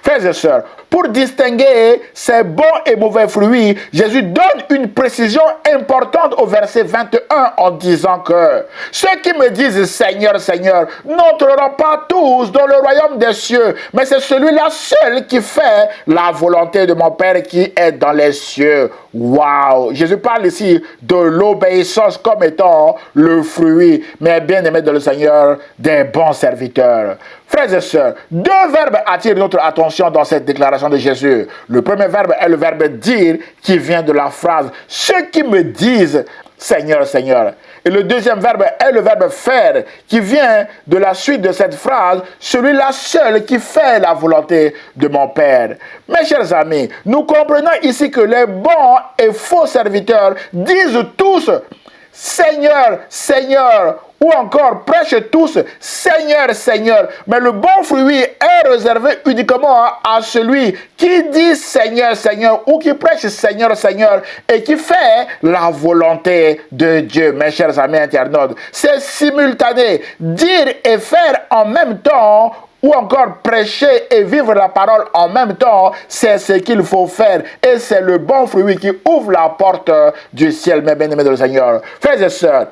Frères et sœurs, pour distinguer ces bons et mauvais fruits, Jésus donne une précision importante au verset 21 en disant que ceux qui me disent Seigneur, Seigneur, n'entreront pas tous dans le royaume des cieux, mais c'est celui-là seul qui fait la volonté de mon Père qui est dans les cieux. Waouh! Jésus parle ici de l'obéissance comme étant le fruit, mais bien aimé de le Seigneur, des bons serviteurs. Frères et sœurs, deux verbes attirent notre attention dans cette déclaration de Jésus. Le premier verbe est le verbe dire qui vient de la phrase « Ceux qui me disent Seigneur, Seigneur ». Et le deuxième verbe est le verbe faire qui vient de la suite de cette phrase « Celui-là seul qui fait la volonté de mon Père ». Mes chers amis, nous comprenons ici que les bons et faux serviteurs disent tous « Seigneur, Seigneur ». Ou encore, prêchent tous « Seigneur, Seigneur ». Mais le bon fruit est réservé uniquement à celui qui dit « Seigneur, Seigneur » ou qui prêche « Seigneur, Seigneur » et qui fait la volonté de Dieu. Mes chers amis internautes, c'est simultané. Dire et faire en même temps ou encore prêcher et vivre la parole en même temps, c'est ce qu'il faut faire. Et c'est le bon fruit qui ouvre la porte du ciel, mes bien-aimés de le Seigneur. Frères et sœurs,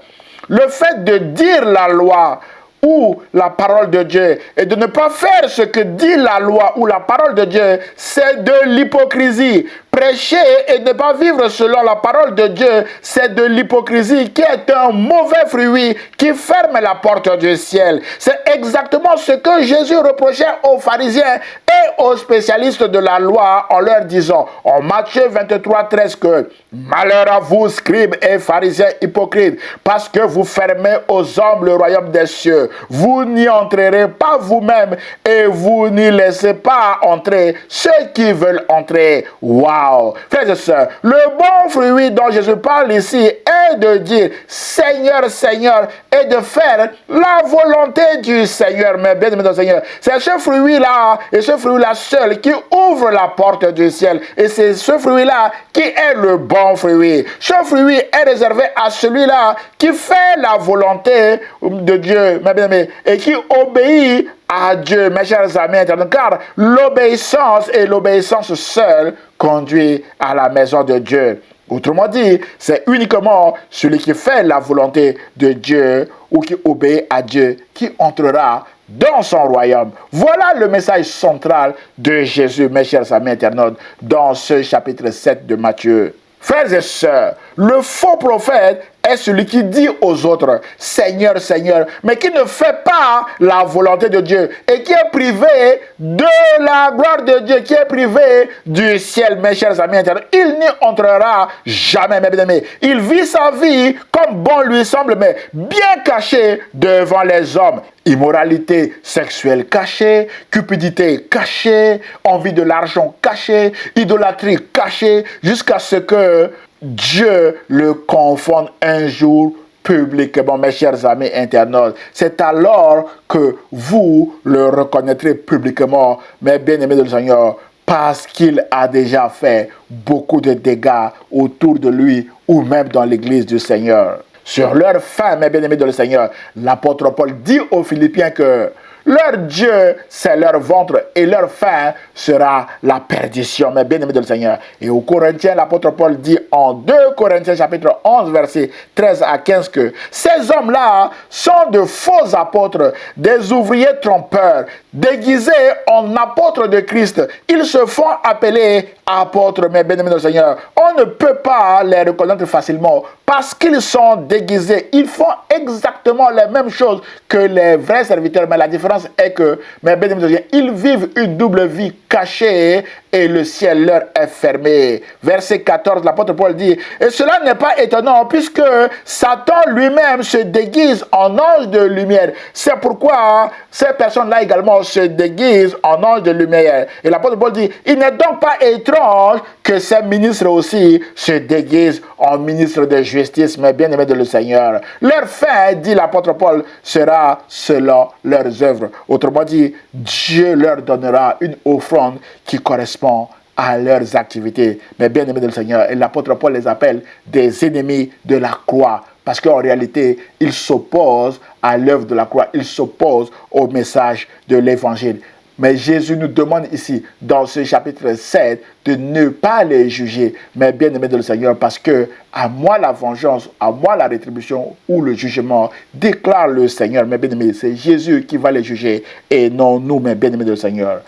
le fait de dire la loi ou la parole de Dieu et de ne pas faire ce que dit la loi ou la parole de Dieu, c'est de l'hypocrisie. Prêcher et ne pas vivre selon la parole de Dieu, c'est de l'hypocrisie qui est un mauvais fruit qui ferme la porte du ciel. C'est exactement ce que Jésus reprochait aux pharisiens et aux spécialistes de la loi en leur disant en Matthieu 23, 13 que « Malheur à vous, scribes et pharisiens hypocrites, parce que vous fermez aux hommes le royaume des cieux. Vous n'y entrerez pas vous-même et vous n'y laissez pas entrer ceux qui veulent entrer. » Waouh! Frères et sœurs, le bon fruit dont Jésus parle ici est de dire Seigneur, Seigneur et de faire la volonté du Seigneur. Mais bien aimé dans le Seigneur, c'est ce fruit-là et ce fruit-là seul qui ouvre la porte du ciel. Et c'est ce fruit-là qui est le bon fruit. Ce fruit est réservé à celui-là qui fait la volonté de Dieu, mes bien-aimés, et qui obéit à Dieu, mes chers amis internautes, car l'obéissance et l'obéissance seule conduit à la maison de Dieu. Autrement dit, c'est uniquement celui qui fait la volonté de Dieu ou qui obéit à Dieu qui entrera dans son royaume. Voilà le message central de Jésus, mes chers amis internautes, dans ce chapitre 7 de Matthieu. Frères et sœurs, le faux prophète est celui qui dit aux autres « Seigneur, Seigneur », mais qui ne fait pas la volonté de Dieu et qui est privé de la gloire de Dieu, qui est privé du ciel, mes chers amis internautes. Il n'y entrera jamais, mes bien-aimés. Il vit sa vie comme bon lui semble, mais bien caché devant les hommes. Immoralité sexuelle cachée, cupidité cachée, envie de l'argent cachée, idolâtrie cachée, jusqu'à ce que Dieu le confonde un jour publiquement, mes chers amis internautes. C'est alors que vous le reconnaîtrez publiquement, mes bien-aimés de le Seigneur, parce qu'il a déjà fait beaucoup de dégâts autour de lui ou même dans l'église du Seigneur. Sur leur fin, mes bien-aimés de le Seigneur, l'apôtre Paul dit aux Philippiens que leur Dieu, c'est leur ventre et leur fin sera la perdition, mes bien-aimés de le Seigneur. Et aux Corinthiens, l'apôtre Paul dit en 2 Corinthiens chapitre 11, versets 13 à 15 que ces hommes-là sont de faux apôtres, des ouvriers trompeurs, déguisés en apôtres de Christ. Ils se font appeler apôtres, mes bien-aimés de le Seigneur. On ne peut pas les reconnaître facilement parce qu'ils sont déguisés. Ils font exactement les mêmes choses que les vrais serviteurs, mais la différence est que, mes bien-aimés de le Seigneur, ils vivent une double vie cachée et le ciel leur est fermé. Verset 14, l'apôtre Paul dit, et cela n'est pas étonnant puisque Satan lui-même se déguise en ange de lumière. C'est pourquoi ces personnes-là également se déguisent en ange de lumière. Et l'apôtre Paul dit, il n'est donc pas étrange que ces ministres aussi se déguisent en ministres de justice, mais bien aimés de le Seigneur. Leur fin, dit l'apôtre Paul, sera selon leurs œuvres. Autrement dit, Dieu leur donnera une offrande qui correspond à leurs activités. Mais bien aimés de le Seigneur, et l'apôtre Paul les appelle des ennemis de la croix. Parce qu'en réalité, ils s'opposent à l'œuvre de la croix. Ils s'opposent au message de l'évangile. Mais Jésus nous demande ici, dans ce chapitre 7, de ne pas les juger, mais bien aimés de le Seigneur, parce que à moi la vengeance, à moi la rétribution ou le jugement, déclare le Seigneur. Mais bien aimés, c'est Jésus qui va les juger et non nous, mais bien aimés de le Seigneur.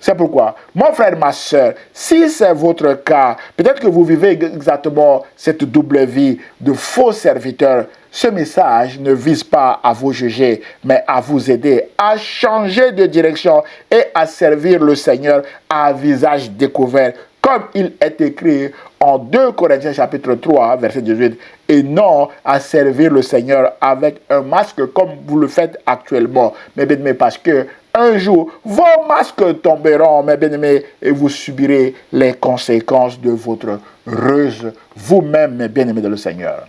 C'est pourquoi, mon frère, ma soeur, si c'est votre cas, peut-être que vous vivez exactement cette double vie de faux serviteurs, ce message ne vise pas à vous juger, mais à vous aider à changer de direction et à servir le Seigneur à visage découvert, comme il est écrit en 2 Corinthiens chapitre 3, verset 18, et non à servir le Seigneur avec un masque comme vous le faites actuellement. Mais bien aimé, parce que un jour, vos masques tomberont, mes bien-aimés, et vous subirez les conséquences de votre ruse vous-même, mes bien-aimés dans le Seigneur.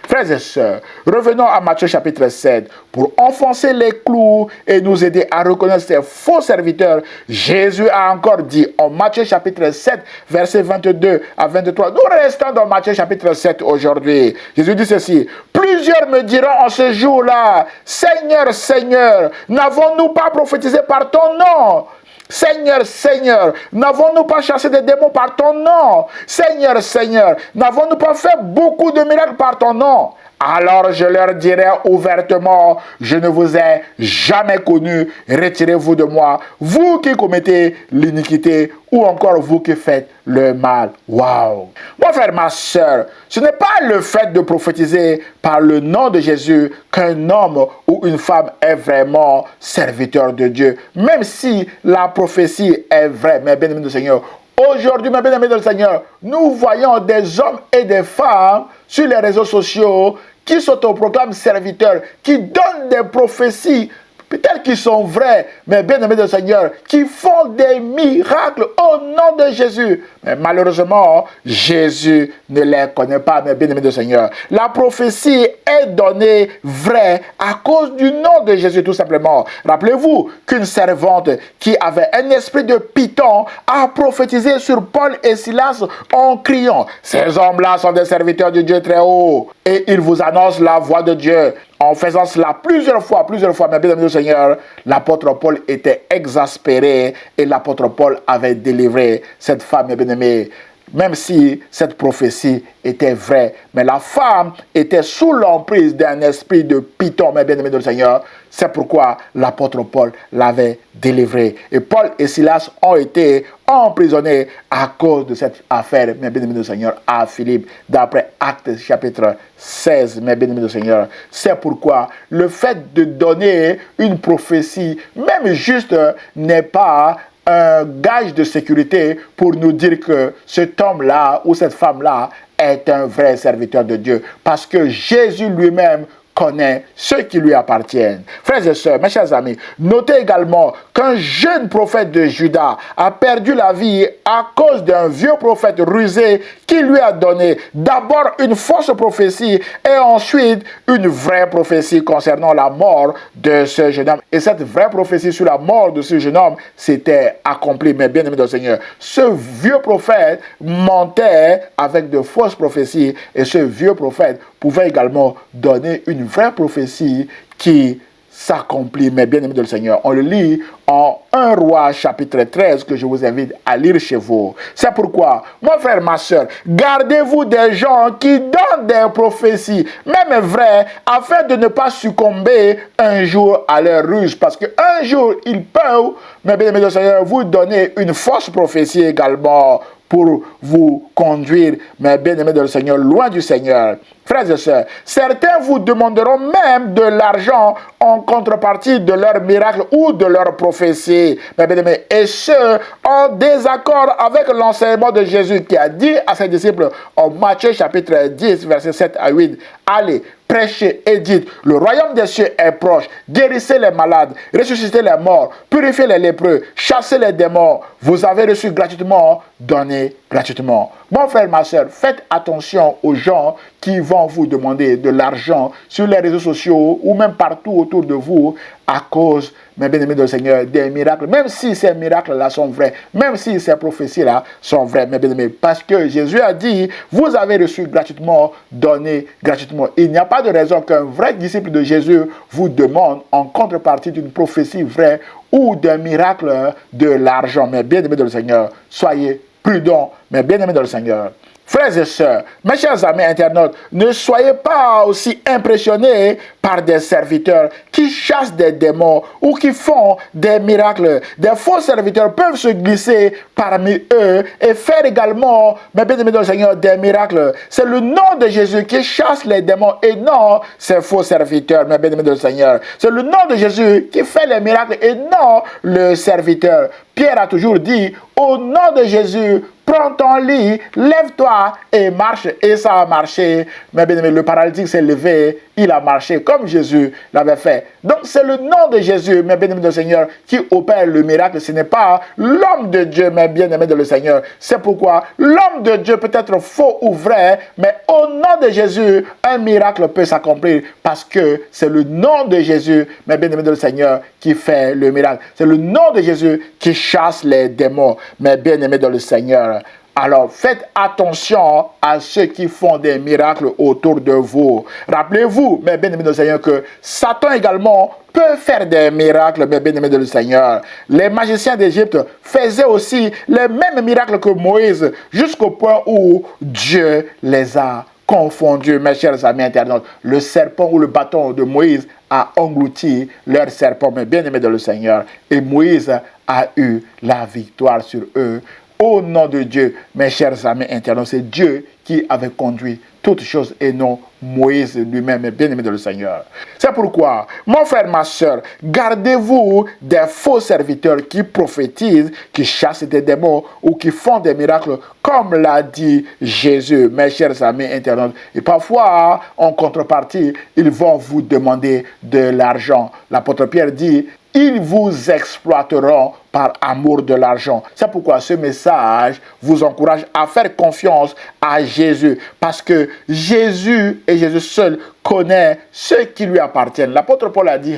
Frères et sœurs, revenons à Matthieu chapitre 7 pour enfoncer les clous et nous aider à reconnaître ces faux serviteurs. Jésus a encore dit en Matthieu chapitre 7, versets 22 à 23. Nous restons dans Matthieu chapitre 7 aujourd'hui. Jésus dit ceci. Plusieurs me diront en ce jour-là, Seigneur, Seigneur, n'avons-nous pas prophétisé par ton nom ? Seigneur, Seigneur, n'avons-nous pas chassé des démons par ton nom? Seigneur, Seigneur, n'avons-nous pas fait beaucoup de miracles par ton nom? Alors je leur dirai ouvertement, je ne vous ai jamais connu, retirez-vous de moi, vous qui commettez l'iniquité ou encore vous qui faites le mal. Waouh! Mon frère, ma soeur, ce n'est pas le fait de prophétiser par le nom de Jésus qu'un homme ou une femme est vraiment serviteur de Dieu, même si la prophétie est vraie, mes bien-aimés du Seigneur. Aujourd'hui, mes bien-aimés du Seigneur, nous voyons des hommes et des femmes sur les réseaux sociaux qui s'autoproclament serviteurs, qui donnent des prophéties, peut-être qu'ils sont vrais, mais bien aimés du Seigneur, qui font des miracles au nom de Jésus. Mais malheureusement, Jésus ne les connaît pas, mais bien aimés du Seigneur. La prophétie est donnée vraie à cause du nom de Jésus, tout simplement. Rappelez-vous qu'une servante qui avait un esprit de Python a prophétisé sur Paul et Silas en criant, « Ces hommes-là sont des serviteurs du Dieu très haut, et ils vous annoncent la voix de Dieu. » En faisant cela plusieurs fois, mais bien aimé du Seigneur, l'apôtre Paul était exaspéré et l'apôtre Paul avait délivré cette femme, bien aimée. Même si cette prophétie était vraie, mais la femme était sous l'emprise d'un esprit de Python, mes bien-aimés du Seigneur. C'est pourquoi l'apôtre Paul l'avait délivré. Et Paul et Silas ont été emprisonnés à cause de cette affaire, mes bien-aimés du Seigneur, à Philippe, d'après Actes chapitre 16, mes bien-aimés du Seigneur. C'est pourquoi le fait de donner une prophétie, même juste, n'est pas un gage de sécurité pour nous dire que cet homme-là ou cette femme-là est un vrai serviteur de Dieu. Parce que Jésus lui-même connaît ceux qui lui appartiennent. Frères et sœurs, mes chers amis, notez également qu'un jeune prophète de Juda a perdu la vie à cause d'un vieux prophète rusé qui lui a donné d'abord une fausse prophétie et ensuite une vraie prophétie concernant la mort de ce jeune homme. Et cette vraie prophétie sur la mort de ce jeune homme s'était accomplie, mes bien-aimés dans le Seigneur. Ce vieux prophète mentait avec de fausses prophéties et ce vieux prophète pouvait également donner une vraie prophétie qui s'accomplit, mes bien-aimés de le Seigneur. On le lit en 1 Roi chapitre 13 que je vous invite à lire chez vous. C'est pourquoi, mon frère, ma soeur, gardez-vous des gens qui donnent des prophéties, même vraies, afin de ne pas succomber un jour à leur ruse. Parce qu'un jour, ils peuvent, mes bien-aimés de le Seigneur, vous donner une fausse prophétie également pour vous conduire, mes bien-aimés de le Seigneur, loin du Seigneur. Frères et sœurs, certains vous demanderont même de l'argent en contrepartie de leur miracle ou de leur prophétie. Mes bien-aimés, et ce, en désaccord avec l'enseignement de Jésus qui a dit à ses disciples en Matthieu chapitre 10, versets 7 à 8, « Allez, prêchez et dites, le royaume des cieux est proche, guérissez les malades, ressuscitez les morts, purifiez les lépreux, chassez les démons, vous avez reçu gratuitement, donnez gratuitement. » Mon frère, ma soeur, faites attention aux gens qui vont vous demander de l'argent sur les réseaux sociaux ou même partout autour de vous à cause, mes bien-aimés dans le Seigneur, des miracles, même si ces miracles-là sont vrais, même si ces prophéties-là sont vraies, mes bien-aimés, parce que Jésus a dit, vous avez reçu gratuitement, donné gratuitement. Il n'y a pas de raison qu'un vrai disciple de Jésus vous demande, en contrepartie d'une prophétie vraie ou d'un miracle, de l'argent. Mes bien-aimés dans le Seigneur, soyez prudents, mes bien-aimés dans le Seigneur. Frères et sœurs, mes chers amis internautes, ne soyez pas aussi impressionnés par des serviteurs qui chassent des démons ou qui font des miracles. Des faux serviteurs peuvent se glisser parmi eux et faire également, mes bien-aimés dans le Seigneur, des miracles. C'est le nom de Jésus qui chasse les démons et non ces faux serviteurs, mes bien-aimés dans le Seigneur. C'est le nom de Jésus qui fait les miracles et non le serviteur. Pierre a toujours dit, au nom de Jésus, prends ton lit, lève-toi et marche. Et ça a marché. Mais bien aimé, le paralytique s'est levé, il a marché comme Jésus l'avait fait. Donc c'est le nom de Jésus, mes bien-aimés du Seigneur, qui opère le miracle. Ce n'est pas l'homme de Dieu, mes bien-aimés de le Seigneur. C'est pourquoi l'homme de Dieu peut être faux ou vrai, mais au nom de Jésus, un miracle peut s'accomplir parce que c'est le nom de Jésus, mes bien-aimés de le Seigneur, qui fait le miracle. C'est le nom de Jésus qui chasse les démons, mes bien-aimés dans le Seigneur. Alors, faites attention à ceux qui font des miracles autour de vous. Rappelez-vous, mes bien-aimés dans le Seigneur, que Satan également peut faire des miracles, mes bien-aimés dans le Seigneur. Les magiciens d'Égypte faisaient aussi les mêmes miracles que Moïse, jusqu'au point où Dieu les a confondus, mes chers amis internautes. Le serpent ou le bâton de Moïse a englouti leur serpent, mes bien-aimés dans le Seigneur. Et Moïse a eu la victoire sur eux. Au nom de Dieu, mes chers amis internautes, c'est Dieu qui avait conduit toutes choses et non Moïse lui-même, bien-aimé de le Seigneur. C'est pourquoi, mon frère, ma soeur, gardez-vous des faux serviteurs qui prophétisent, qui chassent des démons ou qui font des miracles, comme l'a dit Jésus, mes chers amis internautes. Et parfois, en contrepartie, ils vont vous demander de l'argent. L'apôtre Pierre dit, ils vous exploiteront par amour de l'argent. C'est pourquoi ce message vous encourage à faire confiance à Jésus. Parce que Jésus et Jésus seul connaît ceux qui lui appartiennent. L'apôtre Paul a dit,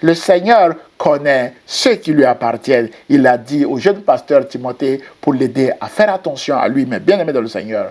le Seigneur connaît ceux qui lui appartiennent. Il a dit au jeune pasteur Timothée pour l'aider à faire attention à lui, mais bien aimé dans le Seigneur.